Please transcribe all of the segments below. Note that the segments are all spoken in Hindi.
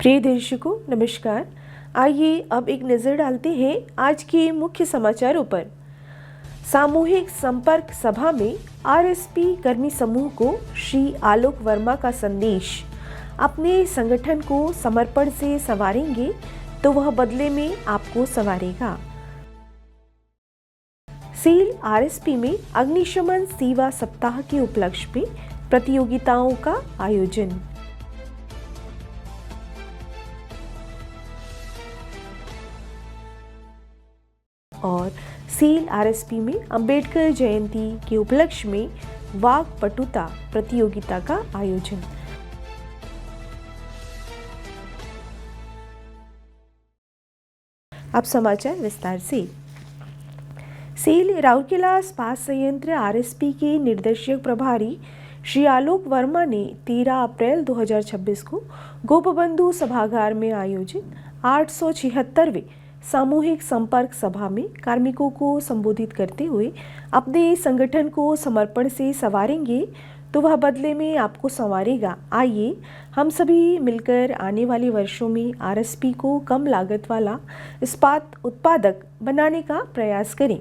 प्रिय दर्शकों नमस्कार। आइए अब एक नज़र डालते हैं आज के मुख्य समाचारों पर। सामूहिक संपर्क सभा में आरएसपी कर्मी समूह को श्री आलोक वर्मा का संदेश, अपने संगठन को समर्पण से संवारेंगे तो वह बदले में आपको संवारेगा। सेल आरएसपी में अग्निशमन सेवा सप्ताह के उपलक्ष्य में प्रतियोगिताओं का आयोजन। और सेल आरएसपी में अंबेडकर जयंती के उपलक्ष्य में वाक पटुता प्रतियोगिता का आयोजन। अब समाचार विस्तार से। सेल राउरकेला इस्पात संयंत्र आरएसपी के निर्देशक प्रभारी श्री आलोक वर्मा ने 13 अप्रैल 2026 को गोपबंधु सभागार में आयोजित 876वें सामूहिक संपर्क सभा में कार्मिकों को संबोधित करते हुए अपने संगठन को समर्पण से संवारेंगे तो वह बदले में आपको संवारेगा। आइए हम सभी मिलकर आने वाले वर्षों में आरएसपी को कम लागत वाला इस्पात उत्पादक बनाने का प्रयास करें।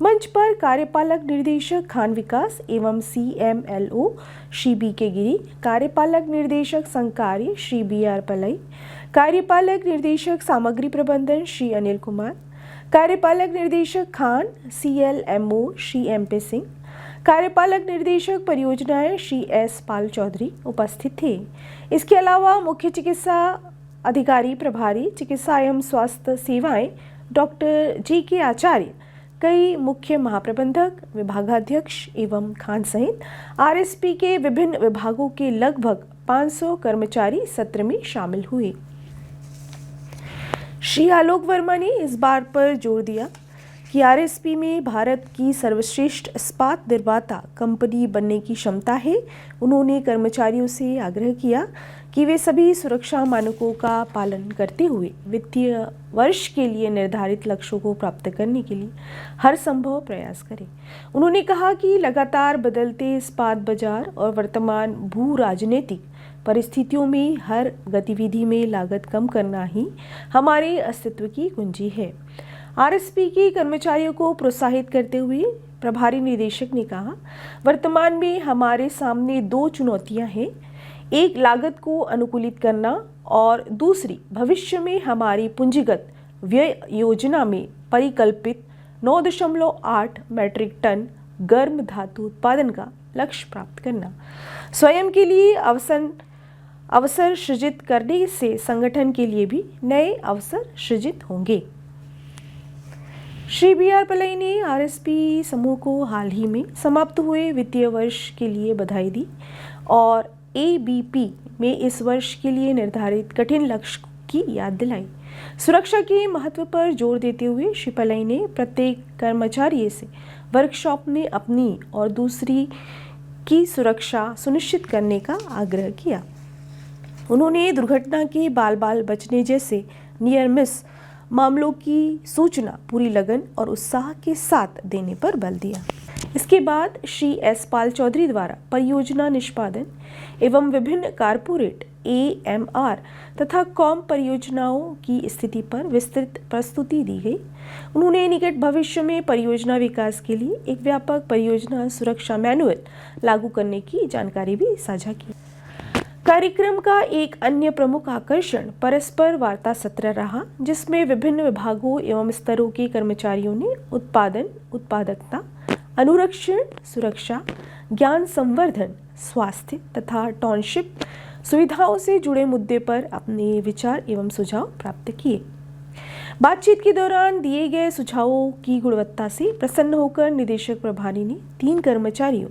मंच पर कार्यपालक निर्देशक खान विकास एवं CMLO श्री BK गिरी, कार्यपालक निर्देशक संघ कार्य श्री BR पलई, कार्यपालक निर्देशक सामग्री प्रबंधन श्री अनिल कुमार, कार्यपालक निर्देशक खान CLMO श्री MP सिंह, कार्यपालक निर्देशक परियोजनाएं श्री S पाल चौधरी उपस्थित थे। इसके अलावा मुख्य चिकित्सा अधिकारी प्रभारी चिकित्सा एवं स्वास्थ्य सेवाएं डॉक्टर JK आचार्य, कई मुख्य महाप्रबंधक, विभागाध्यक्ष एवं खान सहित आरएसपी के विभिन्न विभागों के लगभग 500 कर्मचारी सत्र में शामिल हुए। श्री आलोक वर्मा ने इस बात पर जोर दिया कि आरएसपी में भारत की सर्वश्रेष्ठ इस्पात निर्माता कंपनी बनने की क्षमता है। उन्होंने कर्मचारियों से आग्रह किया कि वे सभी सुरक्षा मानकों का पालन करते हुए वित्तीय वर्ष के लिए निर्धारित लक्ष्यों को प्राप्त करने के लिए हर संभव प्रयास करें। उन्होंने कहा कि लगातार बदलते इस्पात बाजार और वर्तमान भू राजनीतिक परिस्थितियों में हर गतिविधि में लागत कम करना ही हमारे अस्तित्व की कुंजी है। आरएसपी के कर्मचारियों को प्रोत्साहित करते हुए प्रभारी निदेशक ने कहा, वर्तमान में हमारे सामने 2 चुनौतियां हैं, एक लागत को अनुकूलित करना और दूसरी भविष्य में हमारी पूंजीगत व्यय योजना में परिकल्पित 9.8 मीट्रिक टन गर्म धातु उत्पादन का लक्ष्य प्राप्त करना। स्वयं के लिए अवसर सृजित करने से संगठन के लिए भी नए अवसर सृजित होंगे। श्री BR पलई ने आरएसपी समूह को हाल ही में समाप्त हुए वित्तीय वर्ष के लिए बधाई दी और ABP में इस वर्ष के लिए निर्धारित कठिन लक्ष्य की याद दिलाई। सुरक्षा के महत्व पर जोर देते हुए श्री पलई ने प्रत्येक कर्मचारी से वर्कशॉप में अपनी और दूसरी की सुरक्षा सुनिश्चित करने का आग्रह किया। उन्होंने दुर्घटना के बाल बचने जैसे नियर मिस मामलों की सूचना पूरी लगन और उत्साह के साथ देने पर बल दिया। इसके बाद श्री S पाल चौधरी द्वारा परियोजना निष्पादन एवं विभिन्न कारपोरेट AMR तथा कॉम परियोजनाओं की स्थिति पर विस्तृत प्रस्तुति दी गई। उन्होंने निकट भविष्य में परियोजना विकास के लिए एक व्यापक परियोजना सुरक्षा मैनुअल लागू करने की जानकारी भी साझा की। कार्यक्रम का एक अन्य प्रमुख आकर्षण परस्पर वार्ता सत्र रहा, जिसमें विभिन्न विभागों एवं स्तरों के कर्मचारियों ने उत्पादन, उत्पादकता, अनुरक्षण, सुरक्षा, ज्ञान संवर्धन, स्वास्थ्य तथा टाउनशिप सुविधाओं से जुड़े मुद्दे पर अपने विचार एवं सुझाव प्राप्त किए। बातचीत के दौरान दिए गए सुझावों की गुणवत्ता से प्रसन्न होकर निदेशक प्रभारी ने 3 कर्मचारियों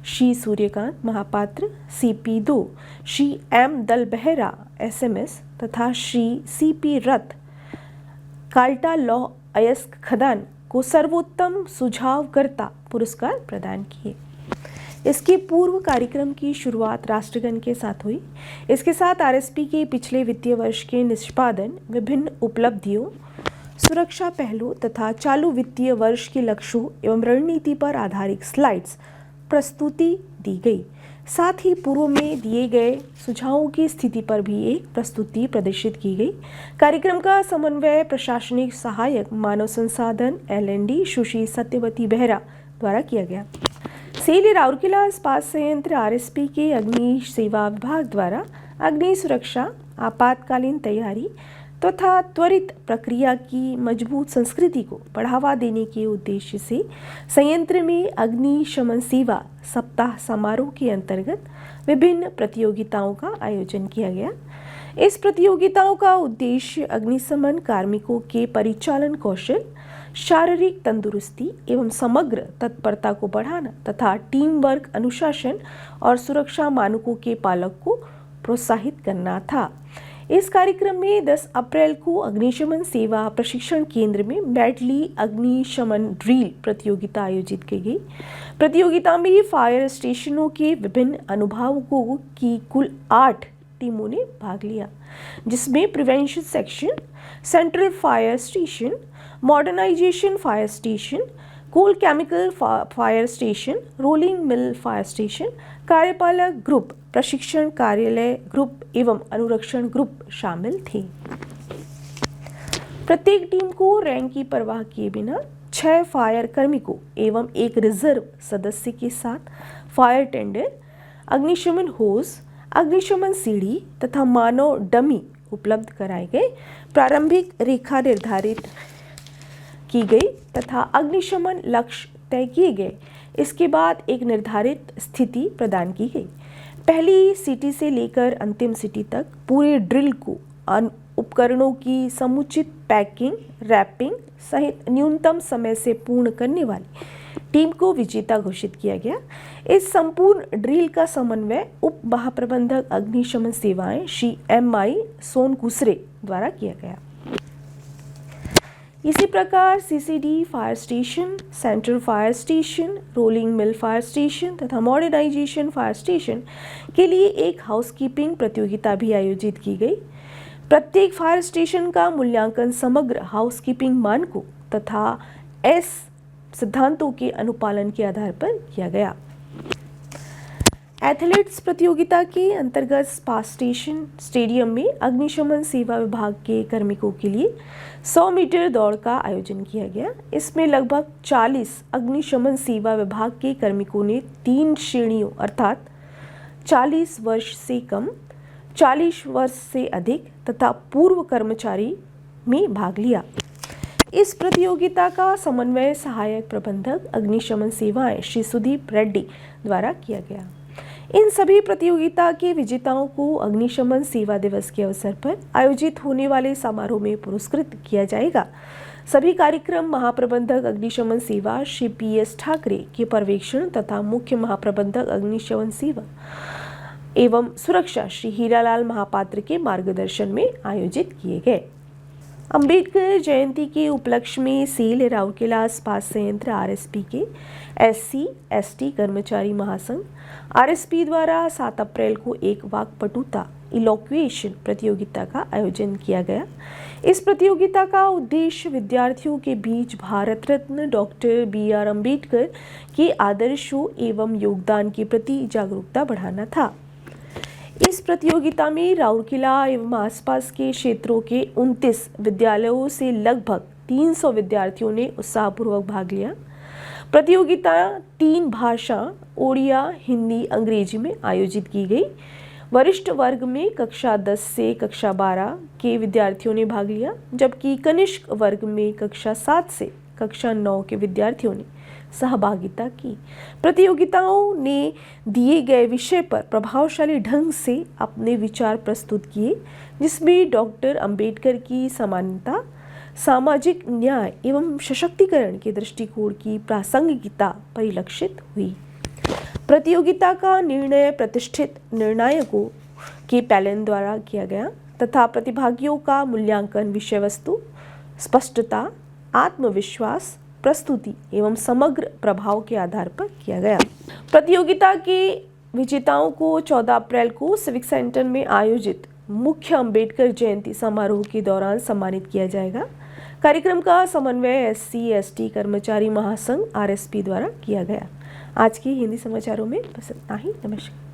श्री सूर्यकांत महापात्र CP2, श्री M दल बेहरा SMS तथा श्री CP रथ काल्टा लॉ अयस्क खदान को सर्वोत्तम सुझावकर्ता पुरस्कार प्रदान किए। इसके पूर्व कार्यक्रम की शुरुआत राष्ट्रगान के साथ हुई। इसके साथ आरएसपी के पिछले वित्तीय वर्ष के निष्पादन, विभिन्न उपलब्धियों, सुरक्षा पहलू तथा चालू वित्तीय वर्ष के लक्ष्यों एवं रणनीति पर आधारित स्लाइड्स प्रस्तुति दी गई, साथ ही पूर्व में दिए गए सुझावों की स्थिति पर भी एक प्रस्तुति प्रदर्शित की गई। कार्यक्रम का समन्वय प्रशासनिक सहायक मानव संसाधन LND सुश्री सत्यवती बेहरा द्वारा किया गया। सेल राउरकेला इस्पात संयंत्र RSP के अग्नि सेवा विभाग द्वारा अग्नि सुरक्षा, आपातकालीन तैयारी तथा त्वरित प्रक्रिया की मजबूत संस्कृति को बढ़ावा देने के उद्देश्य से संयंत्र में अग्निशमन सेवा सप्ताह समारोह के अंतर्गत विभिन्न प्रतियोगिताओं का आयोजन किया गया। इस प्रतियोगिताओं का उद्देश्य अग्निशमन कार्मिकों के परिचालन कौशल, शारीरिक तंदुरुस्ती एवं समग्र तत्परता को बढ़ाना तथा टीम वर्क, अनुशासन और सुरक्षा मानकों के पालन को प्रोत्साहित करना था। इस कार्यक्रम में 10 अप्रैल को अग्निशमन सेवा प्रशिक्षण केंद्र में मैडली अग्निशमन ड्रिल प्रतियोगिता आयोजित की गई। प्रतियोगिता में फायर स्टेशनों के विभिन्न अनुभागों की कुल 8 टीमों ने भाग लिया, जिसमें prevention section, central fire station, modernisation fire station, coal chemical fire station, rolling mill fire station, कार्यपालक ग्रुप, प्रशिक्षण कार्यालय ग्रुप एवं अनुरक्षण ग्रुप शामिल थे। प्रत्येक टीम को रैंक की परवाह किए बिना 6 फायर कार्मिकों एवं एक रिजर्व सदस्य के साथ फायर टेंडर, अग्निशमन होस, अग्निशमन सीढ़ी तथा मानव डमी उपलब्ध कराए गए। प्रारंभिक रेखा निर्धारित की गई तथा अग्निशमन लक्ष्य तय किए गए। इसके बाद एक निर्धारित स्थिति प्रदान की गई। पहली सीटी से लेकर अंतिम सीटी तक पूरे ड्रिल को उपकरणों की समुचित पैकिंग, रैपिंग सहित न्यूनतम समय से पूर्ण करने वाली टीम को विजेता घोषित किया गया। इस संपूर्ण ड्रिल का समन्वय उप महाप्रबंधक अग्निशमन सेवाएं श्री MI सोनकुसरे द्वारा किया गया। इसी प्रकार CCD fire station, central fire station, rolling mill fire station तथा मॉडर्नाइजेशन फायर स्टेशन के लिए एक हाउसकीपिंग प्रतियोगिता भी आयोजित की गई। प्रत्येक फायर स्टेशन का मूल्यांकन समग्र हाउसकीपिंग मानकों तथा S सिद्धांतों के अनुपालन के आधार पर किया गया। एथलेटिक्स प्रतियोगिता के अंतर्गत स्पात स्टेडियम में अग्निशमन सेवा विभाग के कार्मिकों के लिए 100 मीटर दौड़ का आयोजन किया गया। इसमें लगभग 40 अग्निशमन सेवा विभाग के कार्मिकों ने 3 श्रेणियों अर्थात 40 वर्ष से कम, 40 वर्ष से अधिक तथा पूर्व कर्मचारी में भाग लिया। इस प्रतियोगिता का समन्वय सहायक प्रबंधक अग्निशमन सेवाएं श्री सुदीप रेड्डी द्वारा किया गया। इन सभी प्रतियोगिता के विजेताओं को अग्निशमन सेवा दिवस के अवसर पर आयोजित होने वाले समारोह में पुरस्कृत किया जाएगा। सभी कार्यक्रम महाप्रबंधक अग्निशमन सेवा श्री PS ठाकरे के पर्यवेक्षण तथा मुख्य महाप्रबंधक अग्निशमन सेवा एवं सुरक्षा श्री हीरालाल महापात्र के मार्गदर्शन में आयोजित किए गए। अंबेडकर जयंती के उपलक्ष्य में सेल राउरकेला इस्पात संयंत्र RSP के SC/ST कर्मचारी महासंघ RSP द्वारा 7 अप्रैल को एक वाक्पटुता इलोक्वेशन प्रतियोगिता का आयोजन किया गया। इस प्रतियोगिता का उद्देश्य विद्यार्थियों के बीच भारत रत्न डॉक्टर BR अम्बेडकर के आदर्शों एवं योगदान के प्रति जागरूकता बढ़ाना था। इस प्रतियोगिता में राउरकेला एवं आसपास के क्षेत्रों के 29 विद्यालयों से लगभग 300 विद्यार्थियों ने उत्साहपूर्वक भाग लिया। प्रतियोगिता 3 भाषा ओडिया, हिंदी, अंग्रेजी में आयोजित की गई। वरिष्ठ वर्ग में कक्षा 10 से कक्षा 12 के विद्यार्थियों ने भाग लिया, जबकि कनिष्ठ वर्ग में कक्षा 7 से कक्षा 9 के विद्यार्थियों ने सहभागिता की। प्रतियोगिताओं ने दिए गए विषय पर प्रभावशाली ढंग से अपने विचार प्रस्तुत किए, जिसमें डॉक्टर अंबेडकर की समानता, सामाजिक न्याय एवं सशक्तिकरण के दृष्टिकोण की प्रासंगिकता परिलक्षित हुई। प्रतियोगिता का निर्णय प्रतिष्ठित निर्णायकों के पैनल द्वारा किया गया तथा प्रतिभागियों का मूल्यांकन विषय वस्तु, स्पष्टता, आत्मविश्वास, प्रस्तुति एवं समग्र प्रभाव के आधार पर किया गया। प्रतियोगिता के विजेताओं को 14 अप्रैल को सिविक सेंटर में आयोजित मुख्य अंबेडकर जयंती समारोह के दौरान सम्मानित किया जाएगा। कार्यक्रम का समन्वय SC/ST कर्मचारी महासंघ RSP द्वारा किया गया। आज के हिंदी समाचारों में बस इतना ही। नमस्कार।